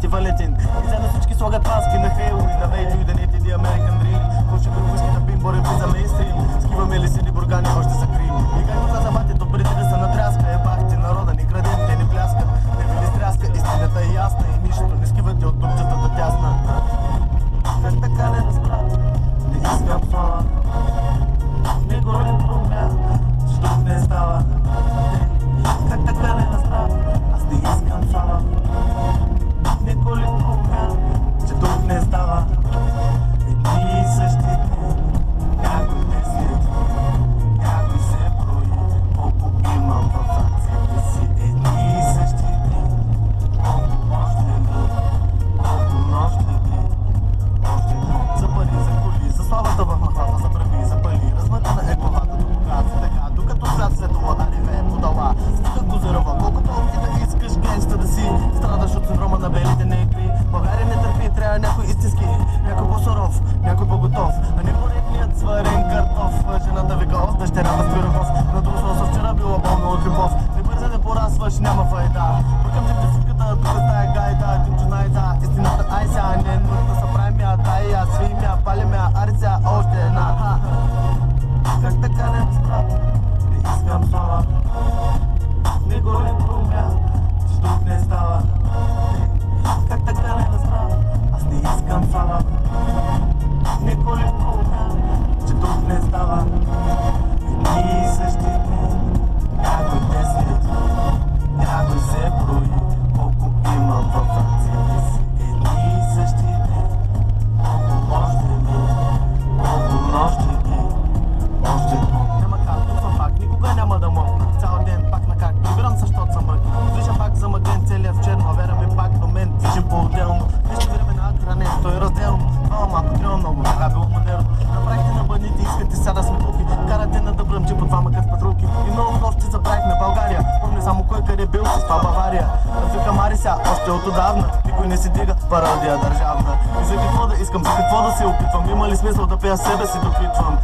Свати Валентин. И заедно всички слагат маски на Хейл и на Мейджо и да не еди American Dream. Коши гръбуски да пим, борим за мейнстрим. Скиваме ли сини бургани, още са крим. И както каза батето, преди да са натряска, бахте народа, ни крадем, те ни пляскат. Не ви ли стряска, истината е ясна и нищо не скивате от дупчетата тясна. Как така не разбрат, не искам слава. Не го не помня, защото не става. Как така не разбрат, аз не искам слава. Не го ли помня, че тук не става. Едни и същи дни, някой не седи, някой се брои, колко имам в ръцете си. Едни и същи дни, колко още дни, колко нощи дни, още дни. За пари, за коли, за славата в махлата, за прави, за пари, размътана е главата до богат си така, докато свят светова да реве подала. Скъка козирова, колкото опти да искаш генста да си, страдаш от синдрома на белите негри. България не търпи, трябва някой истински, някой по-суров, някой по-готов, а не поредният сварен картоф. Жената вика ос, дъщерята в пирогов, на друго вчера била болна от любов. Не бърза да порасваш, няма файда. Бъркам че всичката тук стая гайда, тим чунайда, истината айся, не е нужда да се правим я, тая, свимя, палим я, арция, още една. Как така не разбрат, не искам слава. Не го не помня, че тук не става. Как така не разбрат, аз не искам слава. Не го не помня, че тук не става. Едни и същи дни, някой не седи, някой се брои, колко имам в ръцете си. Едни и същи дни, колко още дни, колко нощи дни, още дни. Няма как, тук съм пак, никога няма да мокна. Цял ден пак на как, прибирам се, щото съм мръкна. Движа пак замъглен, целият в черно, вера ми пак до мен, движим по-отделно. Вижте време на хранен, той е разделно. Това малко трябва много, така било модерно. Направихте на бъдните, искате сега да сме кухи. Карате на дъбръм, че по двама кът патрулки. И много нощи забравихме България. Помни само кой къде бил, с това Бавария. Викам Марися, още от отдавна. Никой не си дига, пародия държавна. И за какво да искам, за какво да се опитвам? Има ли смисъл да пея себе си, допитвам?